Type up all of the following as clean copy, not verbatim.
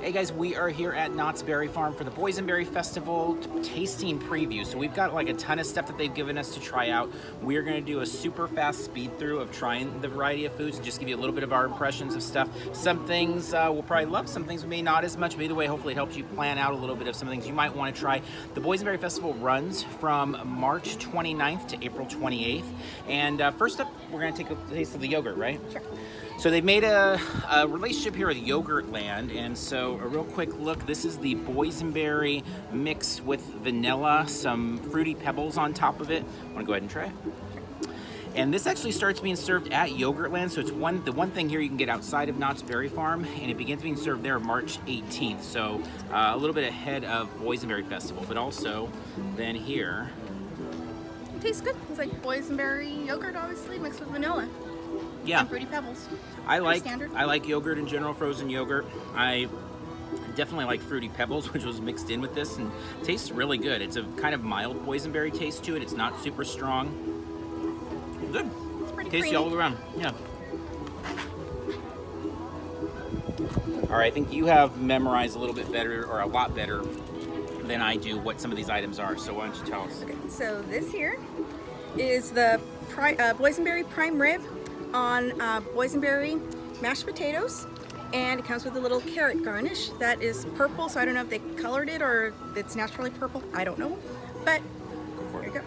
Hey guys, we are here at Knott's Berry Farm for the Boysenberry Festival tasting preview. So we've got like a ton of stuff that they've given us to try out. We are going to do a super fast speed through of trying the variety of foods and just give you a little bit of our impressions of stuff. Some things we'll probably love, some things we may not as much, but either way, hopefully it helps you plan out a little bit of some things you might want to try. The Boysenberry Festival runs from March 29th to April 28th. And first up, we're going to take a taste of the yogurt, right? Sure. So they've made a relationship here with Yogurtland, and so a real quick look, this is the Boysenberry mix with vanilla, some fruity pebbles on top of it. Want to go ahead and try? And this actually starts being served at Yogurtland, so it's the one thing here you can get outside of Knott's Berry Farm, and it begins being served there March 18th, so a little bit ahead of Boysenberry Festival, but also then here. It tastes good. It's like boysenberry yogurt, obviously, mixed with vanilla. Yeah. And fruity pebbles. I like yogurt in general, frozen yogurt. I definitely like fruity pebbles, which was mixed in with this, and tastes really good. It's a kind of mild boysenberry taste to it. It's not super strong. Good. It's pretty tasty creamy. all around. Yeah. All right, I think you have memorized a little bit better, or a lot better than I do, what some of these items are. So why don't you tell us? Okay, so this here is the Boysenberry Prime Rib on boysenberry mashed potatoes, and it comes with a little carrot garnish that is purple, so I don't know if they colored it or it's naturally purple, I don't know, but there you go.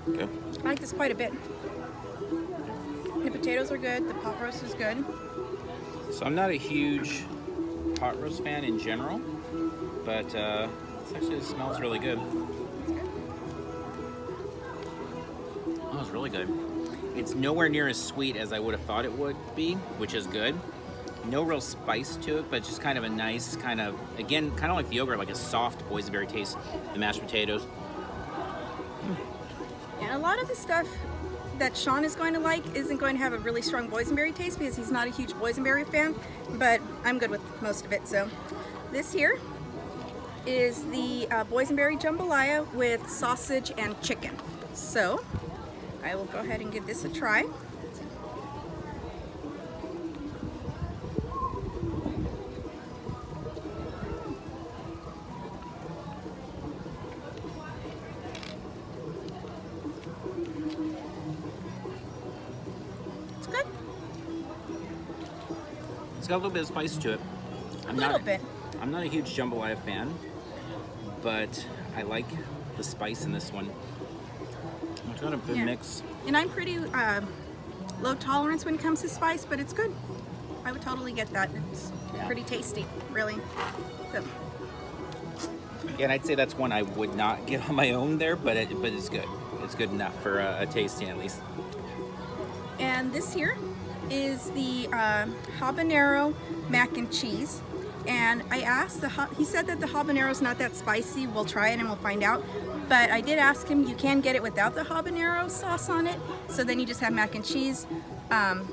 Okay. I like this quite a bit. The potatoes are good, the pot roast is good. So I'm not a huge pot roast fan in general, but this actually smells really good. Oh, it's really good. It's nowhere near as sweet as I would have thought it would be, which is good. No real spice to it, but just kind of a nice kind of, again, kind of like the yogurt, like a soft boysenberry taste. The mashed potatoes. And a lot of the stuff that Sean is going to like isn't going to have a really strong boysenberry taste because he's not a huge boysenberry fan, but I'm good with most of it. So this here is the Boysenberry Jambalaya with sausage and chicken. So I will go ahead and give this a try. It's good. It's got a little bit of spice to it. A little bit. I'm not a huge jambalaya fan, but I like the spice in this one. It's got a good mix. And I'm pretty low tolerance when it comes to spice, but it's good. I would totally get that. It's pretty tasty, really. So. Yeah, and I'd say that's one I would not get on my own there, but it's good. It's good enough for a tasting at least. And this here is the Habanero mac and cheese. And I asked, he said that the habanero is not that spicy. We'll try it and we'll find out. But I did ask him, you can get it without the habanero sauce on it. So then you just have mac and cheese and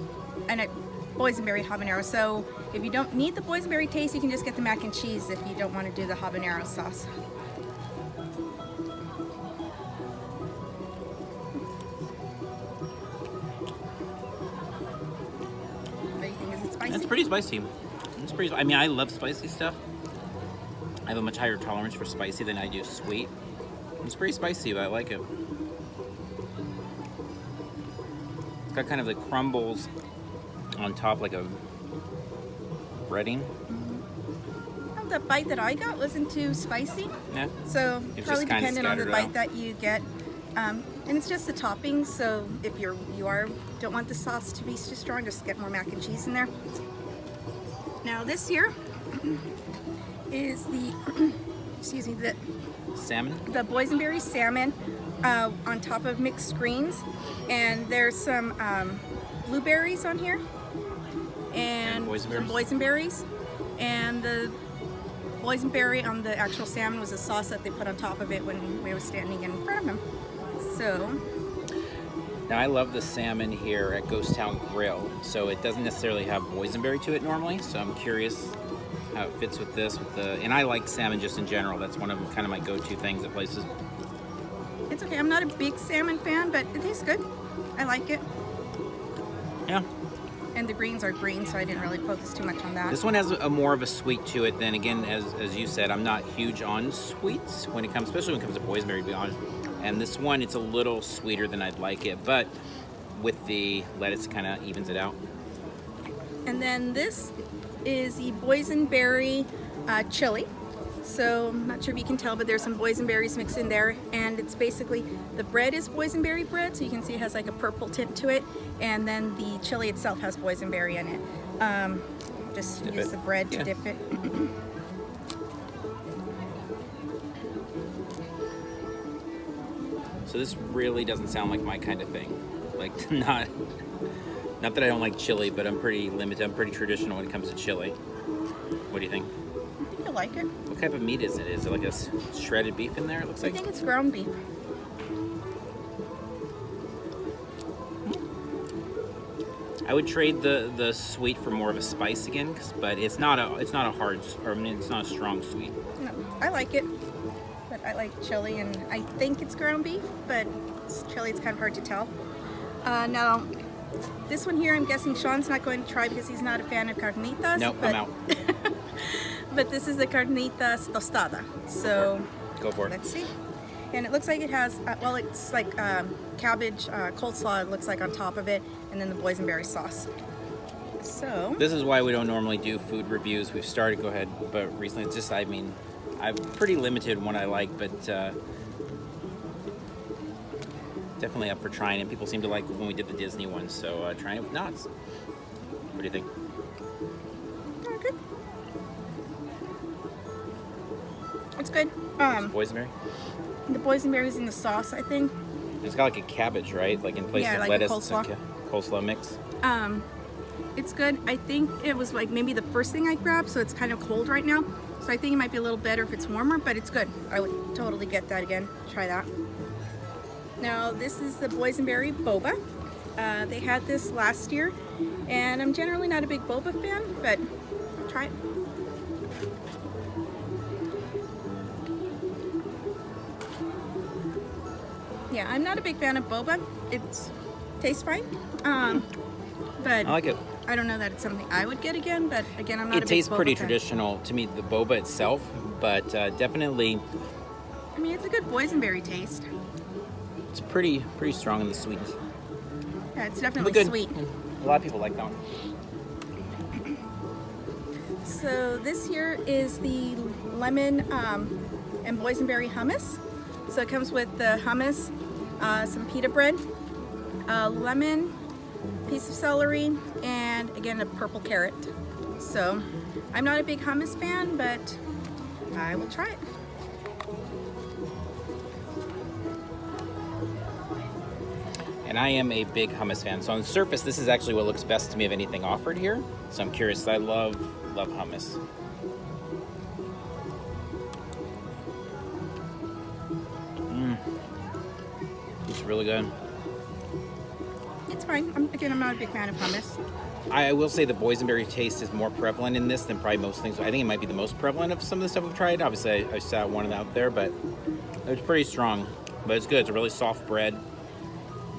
a boysenberry habanero. So if you don't need the boysenberry taste, you can just get the mac and cheese if you don't want to do the habanero sauce. What do you think? Is it spicy? It's pretty spicy. It's pretty. I mean, I love spicy stuff. I have a much higher tolerance for spicy than I do sweet. It's pretty spicy, but I like it. It's got kind of the crumbles on top, like a breading. The bite that I got wasn't too spicy. Yeah. So It's probably just kinda dependent on the scattered bite out. that you get. And it's just the toppings, so if you don't want the sauce to be too strong, just get more mac and cheese in there. Now this here is the, excuse me, the Salmon? The Boysenberry Salmon on top of mixed greens. And there's some blueberries on here. And boysenberries? Boysenberries. And the boysenberry on the actual salmon was a sauce that they put on top of it when we were standing in front of him. So. Now I love the salmon here at Ghost Town Grill. So it doesn't necessarily have boysenberry to it normally. So I'm curious how it fits with this. And I like salmon just in general. That's one of kind of my go-to things at places. It's okay. I'm not a big salmon fan, but it tastes good. I like it. Yeah. And the greens are green, so I didn't really focus too much on that. This one has a more of a sweet to it. Then again, as you said, I'm not huge on sweets when it comes, especially when it comes to boysenberry, to be honest. And this one, it's a little sweeter than I'd like it, but with the lettuce, it kind of evens it out. And then this is the Boysenberry Chili. So I'm not sure if you can tell, but there's some boysenberries mixed in there, and it's basically, the bread is boysenberry bread, so you can see it has like a purple tint to it, and then the chili itself has boysenberry in it. Just use the bread to dip it. So this really doesn't sound like my kind of thing. Like, not that I don't like chili, but I'm pretty limited. I'm pretty traditional when it comes to chili. What do you think? I think I like it. What type of meat is it? Is it like a shredded beef in there? It looks like. I think it's ground beef. I would trade the sweet for more of a spice again, but it's not a hard, or I mean, it's not a strong sweet. No, I like it, but I like chili, and I think it's ground beef, but it's chili, it's kind of hard to tell. Now, this one here, I'm guessing Sean's not going to try because he's not a fan of carnitas. Nope, but, I'm out. But this is the carnitas tostada. So Go for it. let's see. And it looks like it has, well, it's like cabbage, coleslaw, it looks like on top of it, and then the boysenberry sauce. So This is why we don't normally do food reviews. We've started, go ahead, but recently it's just, I mean, I'm pretty limited in what I like, but definitely up for trying it. People seem to like when we did the Disney one, so trying it with Knott's. What do you think? good. It's good. Boysenberry? The boysenberry's in the sauce, I think. It's got like a cabbage, right? Like in place Yeah, of like a lettuce, coleslaw. Coleslaw mix. It's good. I think it was like maybe the first thing I grabbed, so it's kind of cold right now. So I think it might be a little better if it's warmer, but it's good. I would totally get that again. Try that. Now this is the Boysenberry Boba. They had this last year, and I'm generally not a big boba fan, but try it. Yeah, I'm not a big fan of boba. It tastes fine, but I like it. I don't know that it's something I would get again, but again, I'm not a big boba fan. It tastes pretty traditional to me, the boba itself, but definitely... I mean, it's a good boysenberry taste. It's pretty strong in the sweetness. Yeah, it's definitely Good. sweet. A lot of people like that one. So this here is the lemon and boysenberry hummus. So it comes with the hummus, some pita bread, lemon, piece of celery, and again a purple carrot. So I'm not a big hummus fan, but I will try it. And I am a big hummus fan. So on the surface, this is actually what looks best to me of anything offered here. So I'm curious. I love hummus. It's really good. It's fine. I'm not a big fan of hummus. I will say the boysenberry taste is more prevalent in this than probably most things. I think it might be the most prevalent of some of the stuff we've tried. Obviously, I saw one out there, but it's pretty strong. But it's good. It's a really soft bread.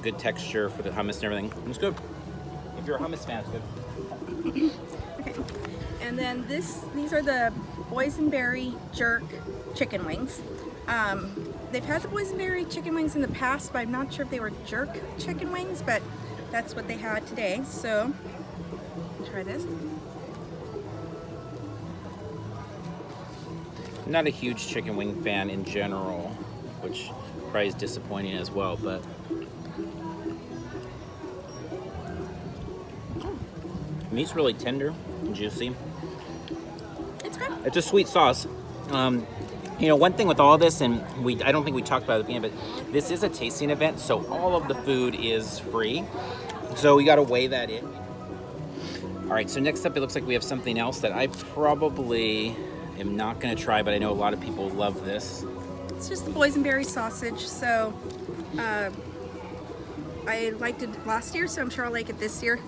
Good texture for the hummus and everything. It's good. If you're a hummus fan, it's good. Okay. And then these are the Boysenberry jerk chicken wings. They've had the Boysenberry chicken wings in the past, but I'm not sure if they were jerk chicken wings, but that's what they had today. So try this. I'm not a huge chicken wing fan in general, which probably is disappointing as well, but meat's really tender and juicy. It's good. It's a sweet sauce. You know, one thing with all this, and I don't think we talked about it at the beginning, but this is a tasting event, so all of the food is free. So we got to weigh that in. All right, so next up, it looks like we have something else that I probably am not going to try, but I know a lot of people love this. It's just the Boysenberry sausage. So I liked it last year, so I'm sure I'll like it this year.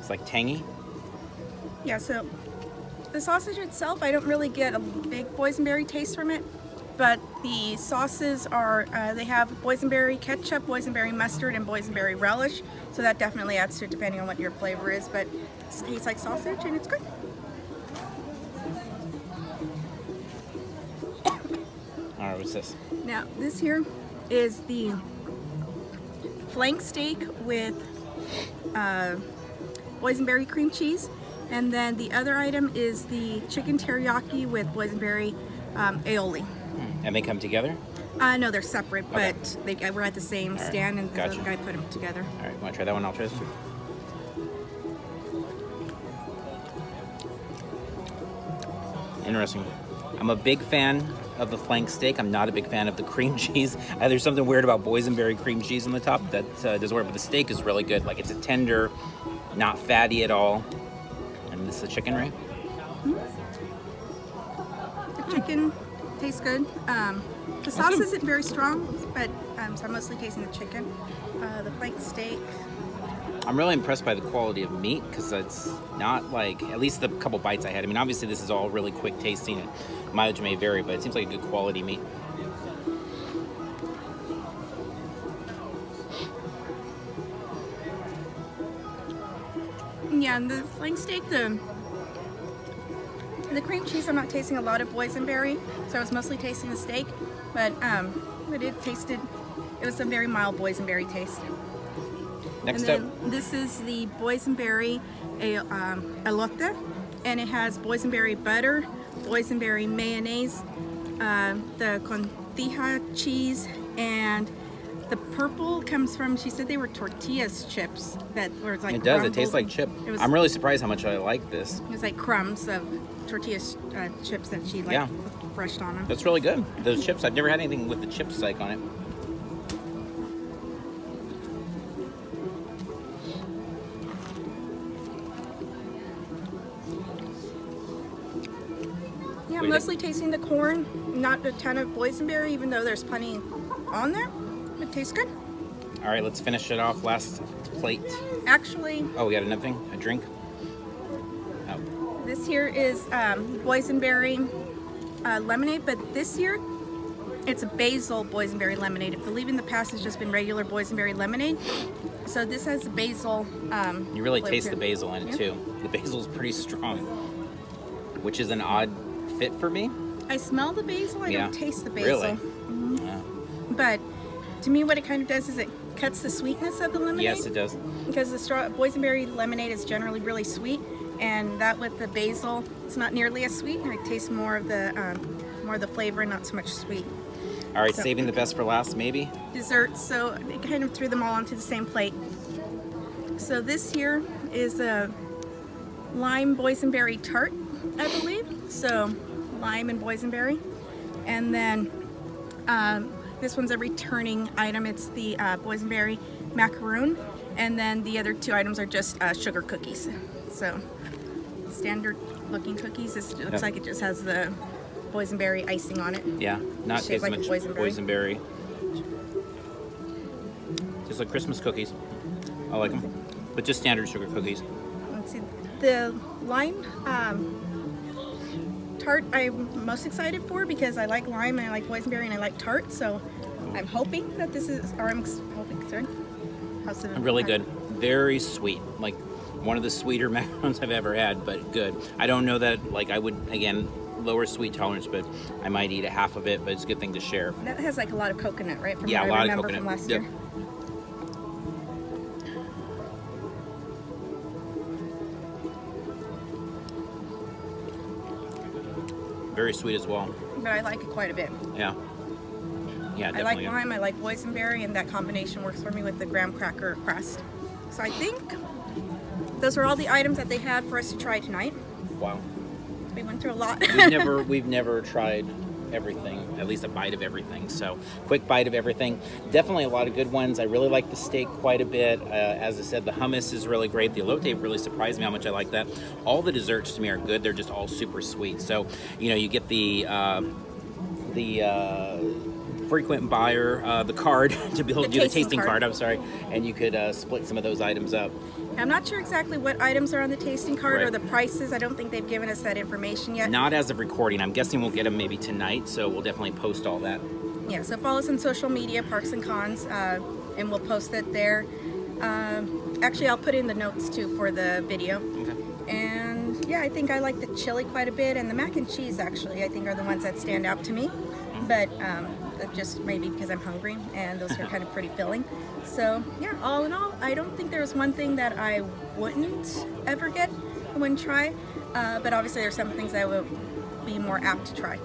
It's like tangy. Yeah, so the sausage itself, I don't really get a big boysenberry taste from it, but the sauces are, they have boysenberry ketchup, boysenberry mustard, and boysenberry relish, so that definitely adds to it depending on what your flavor is, but it tastes like sausage and it's good. All right, what's this? Now, this here is the flank steak with boysenberry cream cheese, and then the other item is the chicken teriyaki with boysenberry aioli. And they come together? No, they're separate, Okay. but we're at the same stand, and the gotcha. other guy put them together. All right, want to try that one? I'll try this too. Interesting. I'm a big fan of the flank steak. I'm not a big fan of the cream cheese. There's something weird about boysenberry cream cheese on the top that doesn't work, but the steak is really good. Like, it's a tender, not fatty at all. And this is the chicken, right? The chicken tastes good. The sauce isn't very strong, but so I'm mostly tasting the chicken. The flank steak. I'm really impressed by the quality of meat because it's not like, at least the couple bites I had. I mean, obviously this is all really quick tasting and mileage may vary, but it seems like a good quality meat. Yeah, and the flank steak, the cream cheese, I'm not tasting a lot of boysenberry, so I was mostly tasting the steak, but it was a very mild boysenberry taste. Next and up, then this is the boysenberry elote, and it has boysenberry butter, boysenberry mayonnaise, the conchita cheese, and the purple comes from, she said they were tortillas chips that were like it does. It crumbled. tastes like chip. I'm really surprised how much I like this. It was like crumbs of tortilla chips that she like Yeah. brushed on them. That's really good. Those chips, I've never had anything with the chips like on it. Yeah, do I'm you mostly tasting the corn, not a ton of boysenberry, even though there's plenty on there. It tastes good. All right, let's finish it off. Last plate. Actually, Oh, we got another thing? A drink? Oh, this here is boysenberry lemonade, but this year it's a basil boysenberry lemonade. I believe in the past it's just been regular boysenberry lemonade. So this has the basil. you really flavor taste to the it. basil in it Yeah. too. The basil's pretty strong, which is an odd fit for me. I smell the basil, I Yeah. don't taste the basil. Really? Yeah. But to me, what it kind of does is it cuts the sweetness of the lemonade. Yes, it does. Because the boysenberry lemonade is generally really sweet, and that with the basil, it's not nearly as sweet, and it tastes more of the flavor and not so much sweet. All right, So- saving the best for last, maybe. Desserts, so I kind of threw them all onto the same plate. So this here is a lime boysenberry tart, I believe. So lime and boysenberry, and then this one's a returning item. It's the boysenberry macaroon, and then the other two items are just sugar cookies. So standard looking cookies. This looks Yep. like it just has the boysenberry icing on it. Yeah, not Shaped taste like much boysenberry. boysenberry. Just like Christmas cookies. I like them, but just standard sugar cookies. Let's see, the lime tart I'm most excited for because I like lime and I like boysenberry and I like tart. So I'm hoping that this is, or I'm hoping, sorry. How's it? Really good. Very sweet. Like one of the sweeter macarons I've ever had, but good. I don't know that, like I would, again, lower sweet tolerance, but I might eat a half of it, but it's a good thing to share. That has like a lot of coconut, right? From Yeah, what a I lot of remember coconut. from last Yep. year. Very sweet as well. But I like it quite a bit. Yeah. Yeah, I definitely. like lime, I like boysenberry, and that combination works for me with the graham cracker crust. So I think those are all the items that they had for us to try tonight. Wow. We went through a lot. We've never tried everything, at least a bite of everything. So quick bite of everything. Definitely a lot of good ones. I really like the steak quite a bit. As I said, the hummus is really great. The elote really surprised me how much I like that. All the desserts to me are good. They're just all super sweet. So, you know, you get the frequent buyer the card to be able to do the tasting card. card. I'm sorry, and you could split some of those items up. I'm not sure exactly what items are on the tasting card Right. or the prices. I don't think they've given us that information yet. Not as of recording. I'm guessing we'll get them maybe tonight, so we'll definitely post all that. Yeah, so follow us on social media, Parks and Cons, and we'll post it there. Actually, I'll put in the notes too for the video. Okay. And yeah, I think I like the chili quite a bit, and the mac and cheese actually I think are the ones that stand out to me. But just maybe because I'm hungry, and those are kind of pretty filling. So yeah, all in all, I don't think there's one thing that I wouldn't ever get, I wouldn't try. But obviously there's some things I would be more apt to try.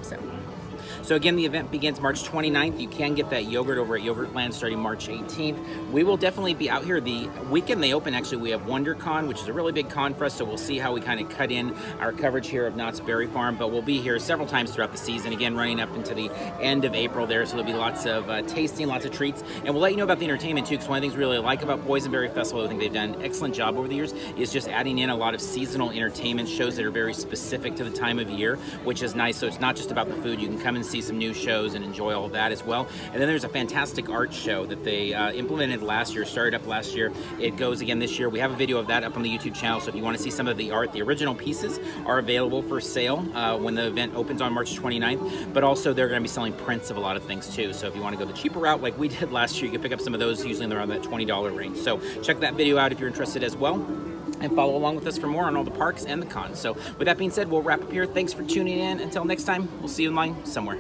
So again, the event begins March 29th. You can get that yogurt over at Yogurtland starting March 18th. We will definitely be out here the weekend they open. Actually, we have WonderCon, which is a really big con for us, so we'll see how we kind of cut in our coverage here of Knott's Berry Farm, but we'll be here several times throughout the season, again, running up into the end of April there, so there'll be lots of tasting, lots of treats, and we'll let you know about the entertainment too, because one of the things we really like about Boysenberry Festival, I think they've done an excellent job over the years, is just adding in a lot of seasonal entertainment shows that are very specific to the time of year, which is nice. So it's not just about the food. You can come and see some new shows and enjoy all of that as well. And then there's a fantastic art show that they implemented last year, started up last year. It goes again this year. We have a video of that up on the YouTube channel, so if you want to see some of the art, the original pieces are available for sale when the event opens on March 29th, but also they're going to be selling prints of a lot of things too. So if you want to go the cheaper route like we did last year, you can pick up some of those, usually around that $20 range. So check that video out if you're interested as well, and follow along with us for more on all the parks and the cons. So with that being said, we'll wrap up here. Thanks for tuning in. Until next time, we'll see you in line somewhere.